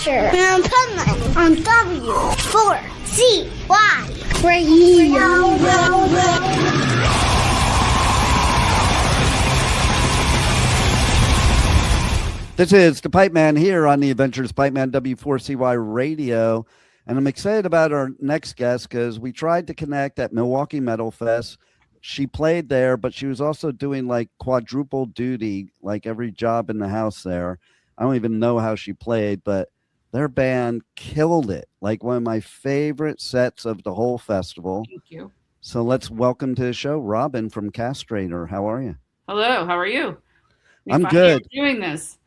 Adventure in Pipeman on W4CY Radio. This is the Pipeman here on the Adventures of Pipeman W4CY Radio. And I'm excited about our next guest because we tried to connect at Milwaukee Metal Fest. She played there, but she was also doing like quadruple duty, like every job in the house there. I don't even know how she played, but their band killed it. Like one of my favorite sets of the whole festival. Thank you. So let's welcome to the show Robin from Castrator. How are you? Hello, how are you? I'm good. Doing this.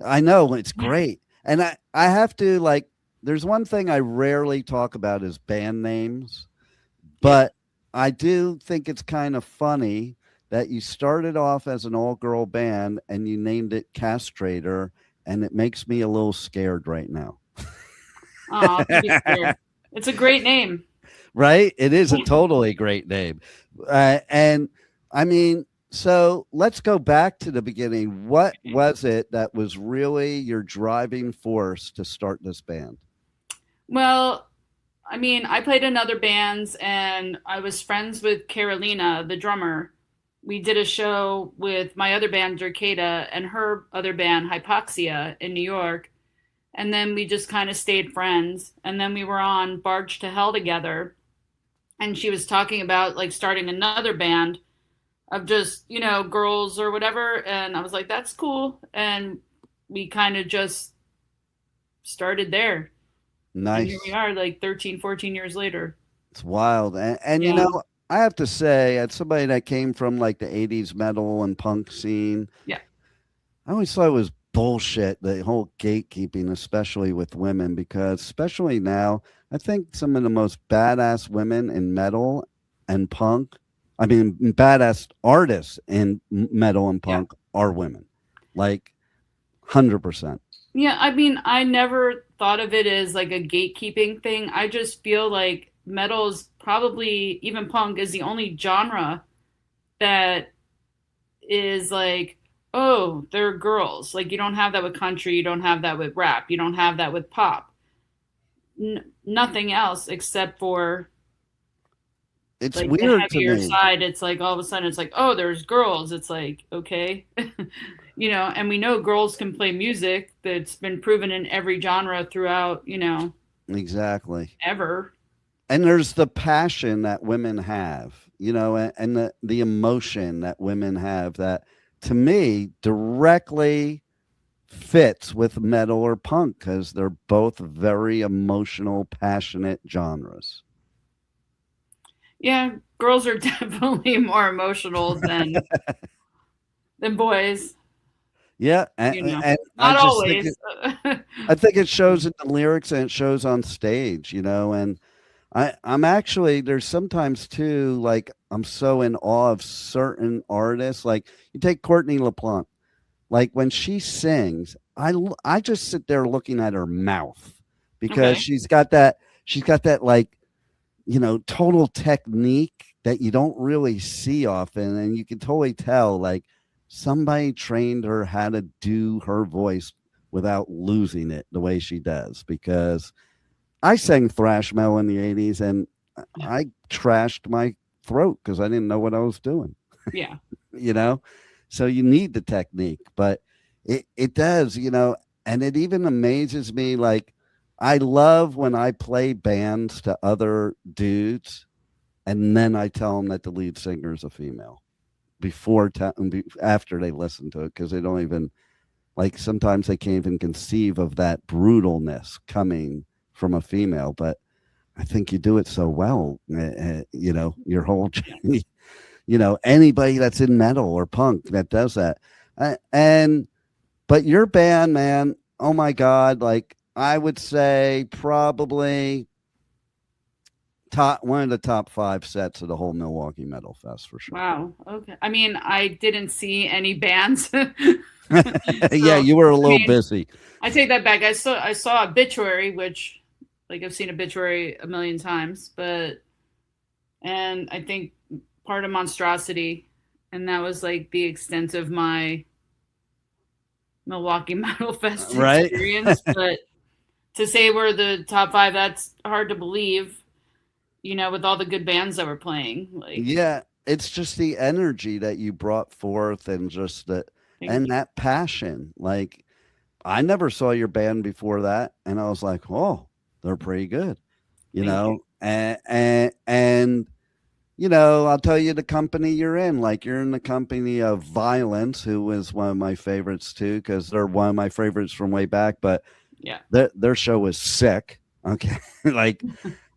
I know, it's great. And I have to, like, there's one thing I rarely talk about is band names, but I do think it's kind of funny that you started off as an all-girl band and you named it Castrator, and it makes me a little scared right now. Oh, it's a great name. Right? It is a totally great name. And I mean, so let's go back to the beginning. What was it that was really your driving force to start this band? Well, I mean, I played in other bands and I was friends with Carolina, the drummer. We did a show with my other band, Dercada, and her other band, Hypoxia, in New York. And then we just kind of stayed friends. And then we were on Barge to Hell together. And she was talking about like starting another band of just, you know, girls or whatever. And I was like, that's cool. And we kind of just started there. Nice. And here we are like 13, 14 years later. It's wild. And you know, I have to say, as somebody that came from like the 80s metal and punk scene, I always thought it was bullshit, the whole gatekeeping, especially with women, because especially now, I think some of the most badass women in metal and punk, I mean, badass artists in metal and punk are women, like 100%. Yeah, I mean, I never thought of it as like a gatekeeping thing. I just feel like metal is probably, even punk is the only genre that is like, oh, they're girls. Like you don't have that with country, you don't have that with rap, you don't have that with pop. Nothing else except for it's like weird the heavier to me. side. It's like all of a sudden it's like, oh, there's girls. It's like, okay. You know, and we know girls can play music. That's been proven in every genre throughout, you know. Exactly. Ever. And there's the passion that women have, you know, and the emotion that women have that to me directly fits with metal or punk because they're both very emotional, passionate genres. Yeah, girls are definitely more emotional than boys. Yeah, and not always. I think it shows in the lyrics and it shows on stage, you know, and I'm actually, there's sometimes too, like I'm so in awe of certain artists. Like you take Courtney LaPlante, like when she sings, I just sit there looking at her mouth because she's got that like, you know, total technique that you don't really see often. And you can totally tell like somebody trained her how to do her voice without losing it the way she does, because I sang thrash metal in the 80s and I trashed my throat because I didn't know what I was doing. Yeah. You know, so you need the technique, but it does, you know, and it even amazes me. Like I love when I play bands to other dudes and then I tell them that the lead singer is a female after they listen to it, because they don't even, like, sometimes they can't even conceive of that brutalness coming from a female. But I think you do it so well, you know, your whole, you know, anybody that's in metal or punk that does that. But your band, man, oh my God, like I would say probably one of the top 5 sets of the whole Milwaukee Metal Fest for sure. Wow. Okay. I mean, I didn't see any bands. Yeah, you were a little busy. I take that back. I saw Obituary, which like I've seen Obituary a million times, and I think part of Monstrosity, and that was like the extent of my Milwaukee Metal Fest experience. But to say we're the top 5, that's hard to believe, with all the good bands that were playing. Like, Yeah, it's just the energy that you brought forth and just thank you. that passion. Like I never saw your band before that, and I was like, "Oh, they're pretty good," Thank you. and I'll tell you the company you're in. Like you're in the company of Violence, who is one of my favorites too, because they're one of my favorites from way back. But Yeah. their show was sick. Okay, like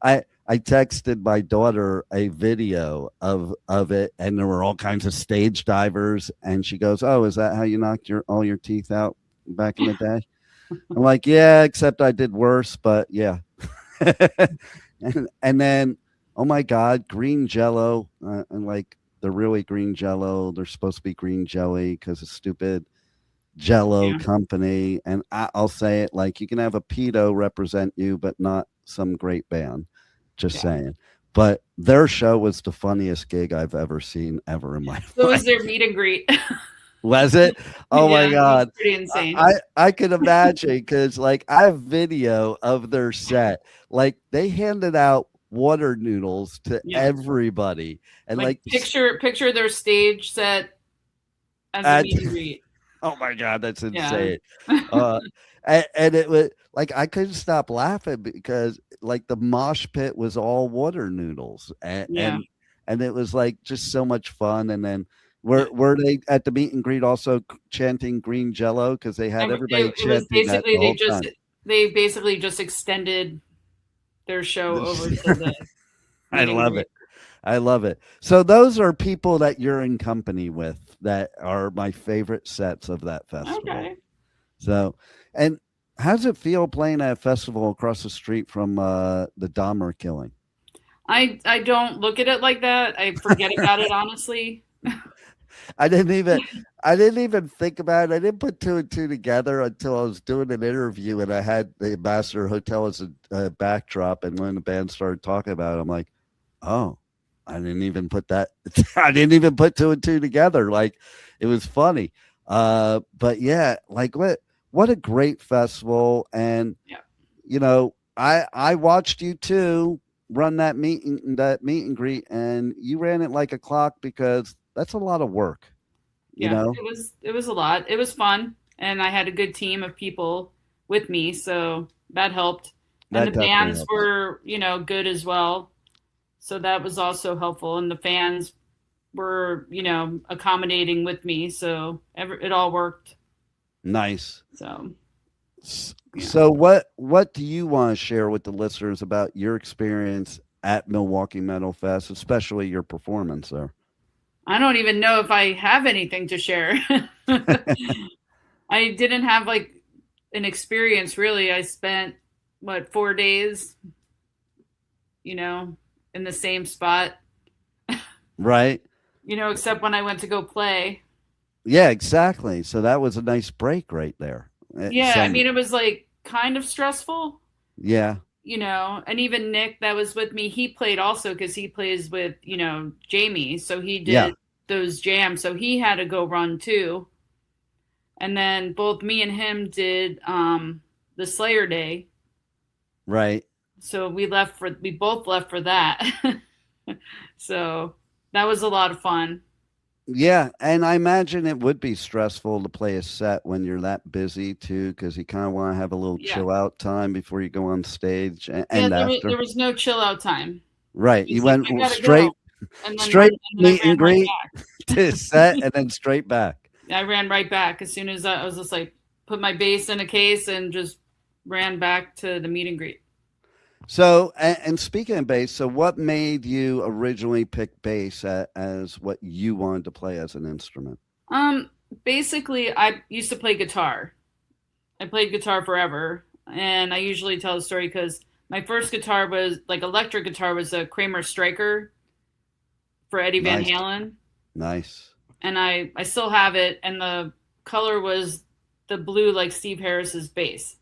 I texted my daughter a video of it, and there were all kinds of stage divers, and she goes, "Oh, is that how you knocked all your teeth out back in the day?" I'm like, "Yeah, except I did worse, but yeah." and then, oh my God, green Jello, and like they're really green Jello. They're supposed to be green jelly because of stupid Jello Yeah. company. And I'll say it like you can have a pedo represent you, but not some great band. Just saying. But their show was the funniest gig I've ever seen ever in my So it life. was their meet and greet. Was it? Oh my Yeah, it was God. pretty insane. I could imagine because like I have video of their set. Like they handed out water noodles to Yeah. everybody. And like picture their stage set as a meet and greet. oh my God, that's Yeah. insane. And it was like I couldn't stop laughing because like the mosh pit was all water noodles and it was like just so much fun. And then were they at the meet and greet also chanting green Jello because they had everybody it was chanting that the basically whole time. they basically just extended their show over to the I meet and love greet. it. I love it. So those are people that you're in company with that are my favorite sets of that festival. Okay. So, and how does it feel playing at a festival across the street from the Dahmer killing? I don't look at it like that. I forget about it, honestly. I didn't even think about it. I didn't put 2 and 2 together until I was doing an interview and I had the Ambassador Hotel as a backdrop. And when the band started talking about it, I'm like, oh, I didn't even put that. I didn't even put 2 and 2 together. Like it was funny. But yeah, like what a great festival. And I watched you too run that meet and greet, and you ran it like a clock because that's a lot of work. You know? It was a lot. It was fun, and I had a good team of people with me, so that helped. And the bands were, good as well. So that was also helpful. And the fans were, accommodating with me. So it all worked. Nice. So, So what do you want to share with the listeners about your experience at Milwaukee Metal Fest, especially your performance there? I don't even know if I have anything to share. I didn't have like an experience really. I spent 4 days, in the same spot. Right. Except when I went to go play. Yeah, exactly. So that was a nice break right there. Yeah, I mean, it was like kind of stressful. Yeah. And even Nick that was with me, he played also because he plays with, Jamie. So he did those jams. So he had to go run too. And then both me and him did the Slayer Day. Right. So we both left for that. So that was a lot of fun. Yeah, and I imagine it would be stressful to play a set when you're that busy too, because you kind of want to have a little chill out time before you go on stage and after. There was no chill out time. Right, you went straight meet and greet to set, and then straight back. I ran right back as soon as I was just like put my bass in a case and just ran back to the meet and greet. So, and speaking of bass, so what made you originally pick bass as what you wanted to play as an instrument? Basically, I used to play guitar. I played guitar forever, and I usually tell the story because my first guitar was like electric guitar was a Kramer Striker for Eddie Van Halen. Nice. And I still have it, and the color was the blue like Steve Harris's bass.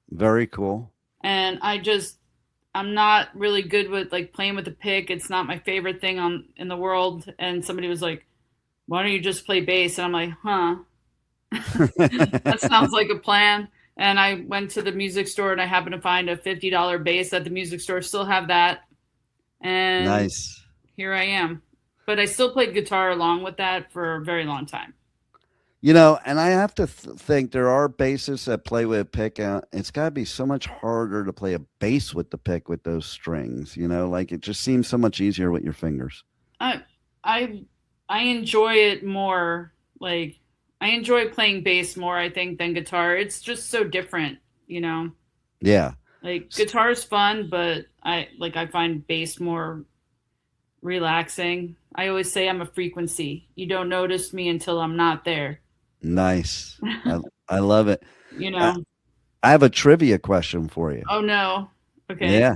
Very cool. And I'm not really good with like playing with the pick. It's not my favorite thing in the world. And somebody was like, why don't you just play bass? And I'm like, huh, that sounds like a plan. and I went to the music store and I happened to find a $50 bass at the music store. Still have that, and Nice. here I am. But I still played guitar along with that for a very long time. You know, and I have to think there are bassists that play with a pick. It's got to be so much harder to play a bass with the pick with those strings. You know, like it just seems so much easier with your fingers. I enjoy it more. Like I enjoy playing bass more, I think, than guitar. It's just so different, you know. Yeah. Like guitar is fun, but I find bass more relaxing. I always say I'm a frequency. You don't notice me until I'm not there. Nice. I love it. You know. I have a trivia question for you. Oh no. Okay. Yeah.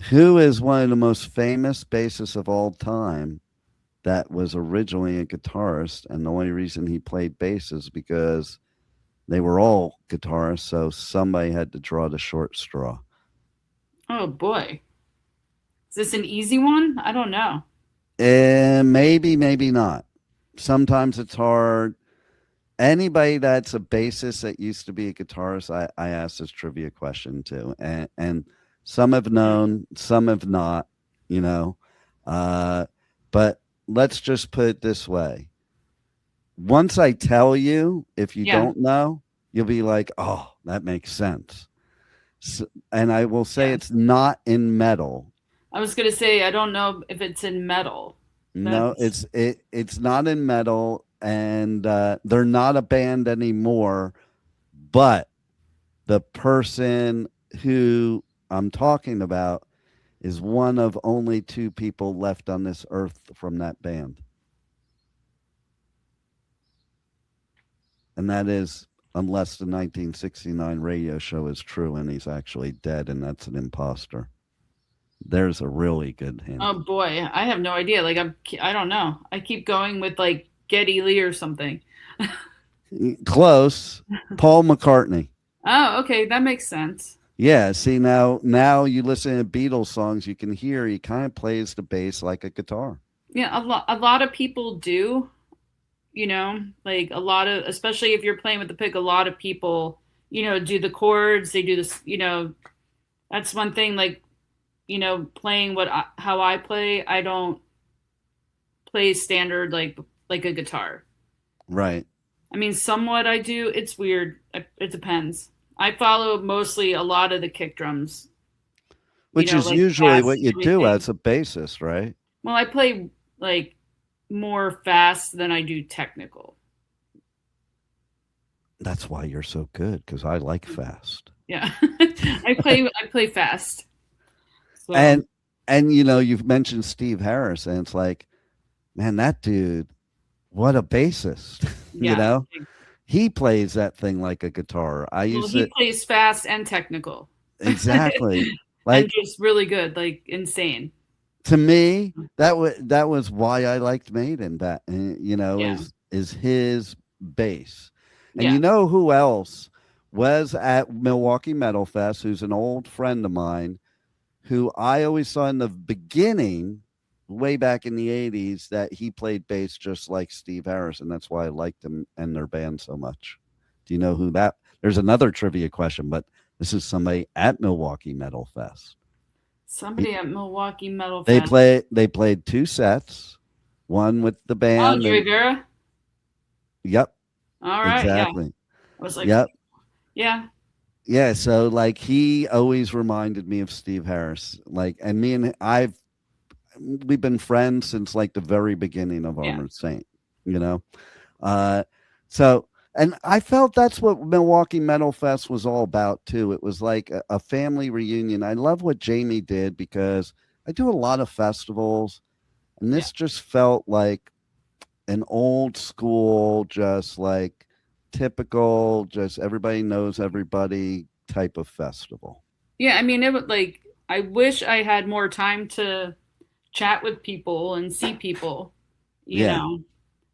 Who is one of the most famous bassists of all time that was originally a guitarist, and the only reason he played bass is because they were all guitarists, so somebody had to draw the short straw. Oh boy. Is this an easy one? I don't know. Maybe not. Sometimes it's hard. Anybody that's a bassist that used to be a guitarist, I asked this trivia question to, and some have known, some have not, you know. But let's just put it this way. Once I tell you, if you don't know, you'll be like, oh, that makes sense. So, and I will say it's not in metal. I was going to say, I don't know if it's in metal. No, it's not in metal, and they're not a band anymore, but the person who I'm talking about is one of only 2 people left on this earth from that band. And that is, unless the 1969 radio show is true and he's actually dead and that's an imposter. There's a really good hint. Oh boy, I have no idea. Like I don't know. I keep going with like Geddy Lee or something. Close. Paul McCartney. Oh, okay, that makes sense. Yeah, see now you listen to Beatles songs, you can hear he kind of plays the bass like a guitar. Yeah, a lot of people do. You know, like a lot of, especially if you're playing with the pick, a lot of people, you know, do the chords. They do this. You know, that's one thing. Like, you know, playing how I play, I don't play standard like a guitar. Right. I mean, somewhat I do. It's weird. It depends. I follow mostly a lot of the kick drums. Which is like usually what you do as a bassist, right? Well, I play like more fast than I do technical. That's why you're so good, because I like fast. Yeah. I play fast. So. And you know, you've mentioned Steve Harris, and it's like, man, that dude, what a bassist. You know? He plays that thing like a guitar. He plays fast and technical. Exactly. Like, and just really good, like insane. To me, that was why I liked Maiden. That, you know, is his bass. And you know who else was at Milwaukee Metal Fest, who's an old friend of mine, who I always saw in the beginning, way back in the 80s, that he played bass just like Steve Harris, and that's why I liked him and their band so much. Do you know who that? There's another trivia question, but this is somebody at Milwaukee Metal Fest. Somebody at Milwaukee Metal Fest. They played 2 sets, one with the band. Oh, Joey Vera? Yep. All right. Exactly. Yeah. I was like, yep. Yeah. Yeah. So like he always reminded me of Steve Harris. Like, and me and we've been friends since like the very beginning of Armored Saint, you know? So, and I felt that's what Milwaukee Metal Fest was all about too. It was like a family reunion. I love what Jamie did because I do a lot of festivals, and this just felt like an old school, just like typical, just everybody knows everybody type of festival. Yeah, I mean, it would like, I wish I had more time to chat with people and see people, you know,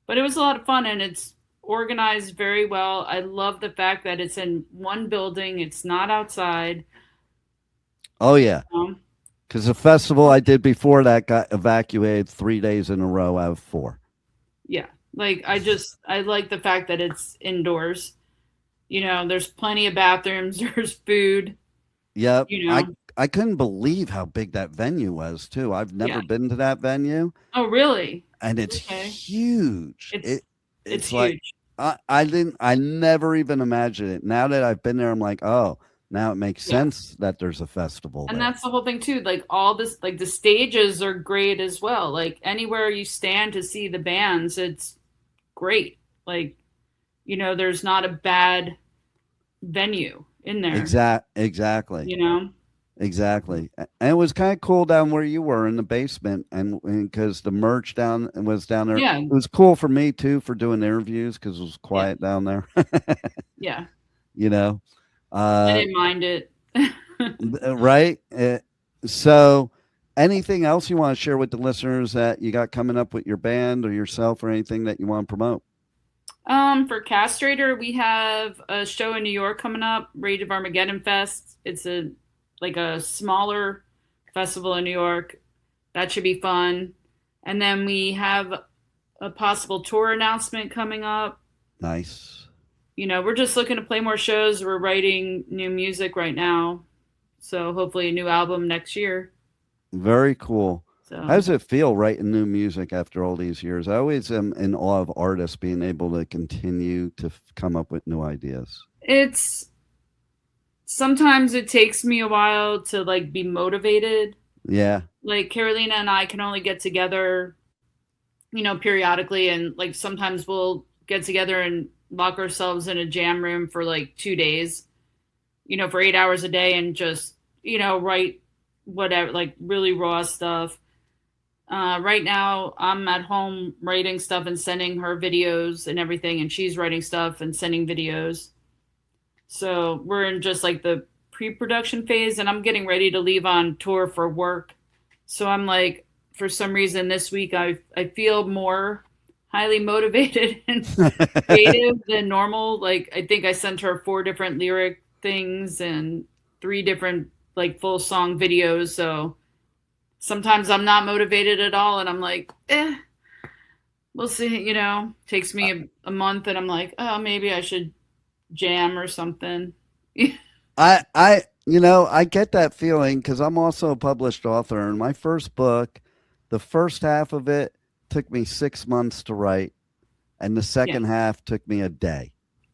but it was a lot of fun, and it's organized very well. I love the fact that it's in one building. It's not outside. Oh yeah. Because the festival I did before that got evacuated 3 days in a row out of 4. Yeah. Like I like the fact that it's indoors. You know, there's plenty of bathrooms, there's food, Yep. you know. I couldn't believe how big that venue was too. I've never Yeah. been to that venue, Oh, really? and it's Okay. huge. It's It's like huge. I never even imagined it. Now that I've been there, I'm like, oh, now it makes Yeah. sense that there's a festival And there. that's the whole thing too. Like all this, like the stages are great as well. Like anywhere you stand to see the bands, it's great. Like, you know, there's not a bad venue in there, Exactly. you know? Exactly. And it was kind of cool down where you were in the basement, and because the merch was down there. Yeah. It was cool for me too for doing interviews because it was Yeah. quiet down there. Yeah. You know, I didn't mind it. right? So, anything else you want to share with the listeners that you got coming up with your band or yourself, or anything that you want to promote? For Castrator, we have a show in New York coming up, Rage of Armageddon Fest. It's a smaller festival in New York. That should be fun. And then we have a possible tour announcement coming up. Nice. You know, we're just looking to play more shows. We're writing new music right now. So hopefully a new album next year. Very cool. So How does it feel writing new music after all these years? I always am in awe of artists being able to continue to come up with new ideas. it's sometimes it takes me a while to like be motivated. Yeah. Like Carolina and I can only get together, you know, periodically, and like sometimes we'll get together and lock ourselves in a jam room for like 2 days, you know, for 8 hours a day and just, you know, write whatever, like really raw stuff. Right now I'm at home writing stuff and sending her videos and everything, and she's writing stuff and sending videos. So we're in just like the pre-production phase, and I'm getting ready to leave on tour for work. So I'm like, for some reason this week I feel more highly motivated and creative than normal. Like I think I sent her 4 different lyric things and 3 different like full song videos. So sometimes I'm not motivated at all, and I'm like, we'll see. You know, takes me a month, and I'm like, oh, maybe I should jam or something. I get that feeling because I'm also a published author, and my first book, the first half of it took me 6 months to write, and the second half took me a day.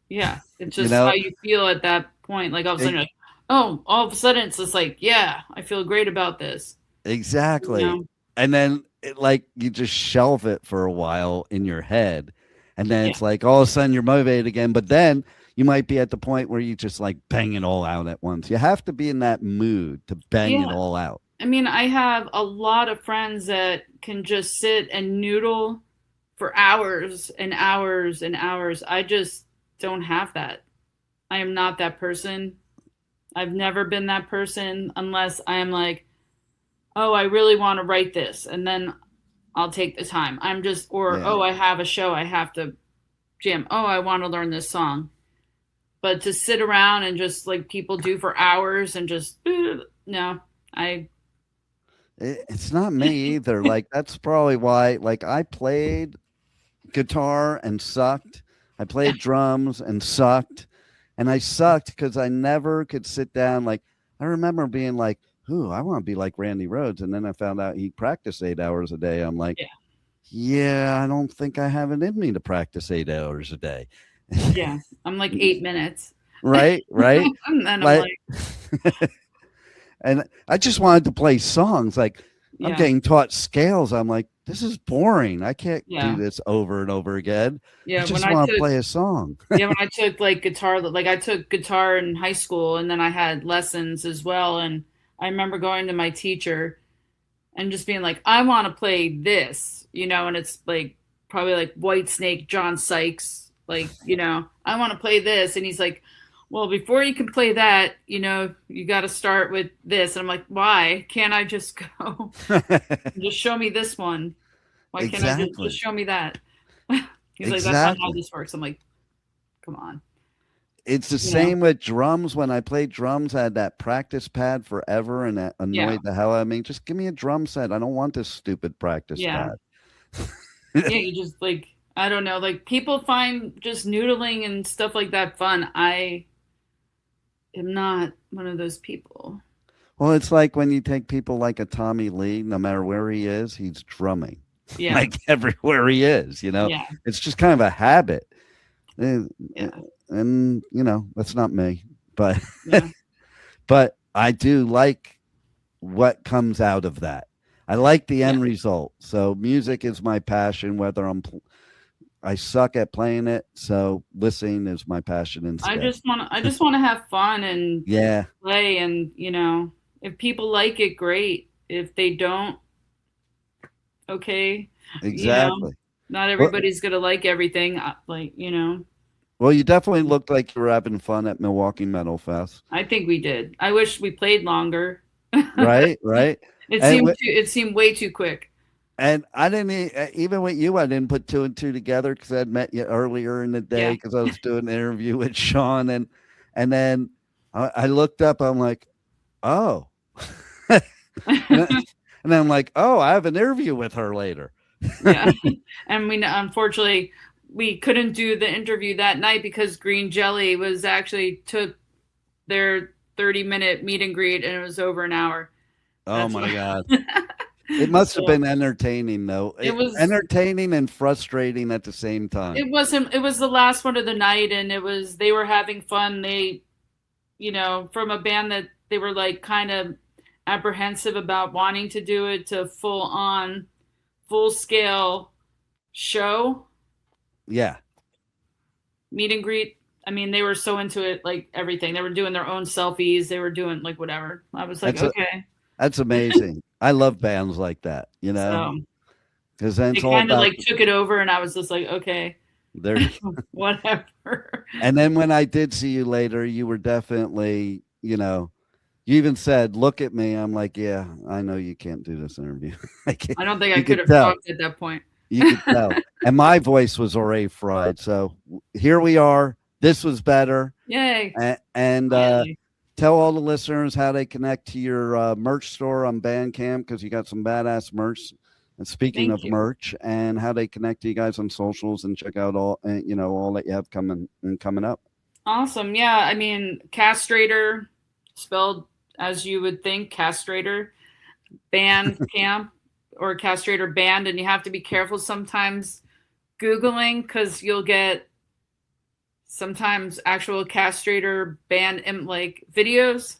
Yeah, it's just how you feel at that point. Like all of a sudden, all of a sudden it's just like, yeah, I feel great about this. Exactly. You know? And then you just shelve it for a while in your head, and then it's like all of a sudden you're motivated again, but then you might be at the point where you just like bang it all out at once. You have to be in that mood to bang it all out. I mean, I have a lot of friends that can just sit and noodle for hours and hours and hours. I just don't have that. I am not that person. I've never been that person unless I am like, oh, I really want to write this, and then I'll take the time. Oh, I have a show, I have to jam. Oh, I want to learn this song. But to sit around and just like people do for hours and just no, it's not me either. Like that's probably why. Like I played guitar and sucked. I played drums and sucked, and I sucked because I never could sit down. Like I remember being like, "Ooh, I want to be like Randy Rhoads," and then I found out he practiced 8 hours a day. I'm like, yeah, I don't think I have it in me to practice 8 hours a day. Yeah, I'm like 8 minutes. Right. And then I'm like and I just wanted to play songs. Like I'm getting taught scales. I'm like, this is boring. I can't do this over and over again. Yeah, I just want to play a song. When I took like guitar, like I took guitar in high school, and then I had lessons as well. And I remember going to my teacher and just being like, I want to play this, you know, and it's like probably like White Snake, John Sykes. Like, you know, I want to play this. And he's like, well, before you can play that, you know, you got to start with this. And I'm like, why can't I just go just show me this one? Why can't I just show me that? He's like, that's not how this works. I'm like, come on. It's the same with drums. When I played drums, I had that practice pad forever, and that annoyed the hell out of me. Just give me a drum set. I don't want this stupid practice pad. You just like, I don't know, like people find just noodling and stuff like that fun. I am not one of those people. Well, it's like when you take people like a Tommy Lee, no matter where he is, he's drumming. Yeah. Like everywhere he is, you know? Yeah. It's just kind of a habit. And, Yeah. and you know, that's not me. But Yeah. but I do like what comes out of that. I like the end result. So music is my passion, whether I suck at playing it, so listening is my passion instead. I just want to have fun and Yeah. play, and you know, if people like it, great. If they don't, okay. Exactly. You know, not everybody's gonna like everything. Like, you know. Well, you definitely looked like you were having fun at Milwaukee Metal Fest. I think we did. I wish we played longer. Right. It seemed way too quick. And I didn't even with you. I didn't put two and two together because I'd met you earlier in the day because I was doing an interview with Sean, and then I looked up. I'm like, oh, and then I'm like, oh, I have an interview with her later. Yeah, and unfortunately we couldn't do the interview that night because Green Jelly took their 30-minute meet and greet, and it was over an hour. Oh my God. It must have been entertaining, though. It was entertaining and frustrating at the same time. It was the last one of the night, and they were having fun. They, you know, from a band that they were like kind of apprehensive about wanting to do it to full scale show. Yeah. Meet and greet. I mean, they were so into it, like everything. They were doing their own selfies. They were doing like whatever. I was like, okay. That's amazing. I love bands like that, you know, because then they kind of like took it over, and I was just like, okay, whatever. And then when I did see you later, you were definitely, you know, you even said, "Look at me." I'm like, yeah, I know you can't do this interview. I don't think I could have talked at that point. You could tell, and my voice was already fried. So here we are. This was better. Yay! And tell all the listeners how they connect to your merch store on Bandcamp, because you got some badass merch. And speaking of merch, and how they connect to you guys on socials and check out all that you have coming up. Awesome. Yeah. I mean, Castrator, spelled as you would think, Castrator, Bandcamp or Castrator Band. And you have to be careful sometimes Googling, because you'll get sometimes actual Castrator Band like videos,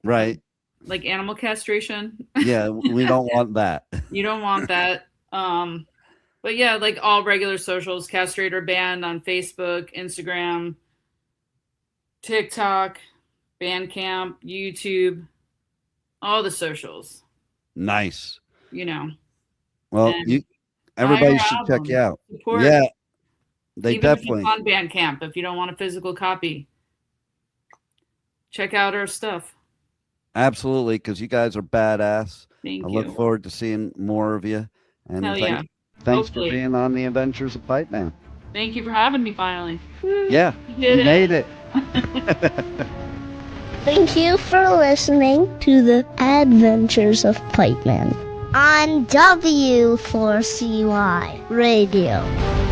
right? Like animal castration. Yeah, we don't want that. You don't want that. But yeah, like all regular socials, Castrator Band on Facebook, Instagram, TikTok, Bandcamp, YouTube, all the socials. Nice. You know. Well, everybody should check you out. Support. Yeah. They Even definitely on Bandcamp. If you don't want a physical copy, check out our stuff. Absolutely, because you guys are badass. Thank you. I look forward to seeing more of you. And thanks for being on the Adventures of Pipeman. Thank you for having me finally. Yeah, you made it. Thank you for listening to the Adventures of Pipeman on W4CY Radio.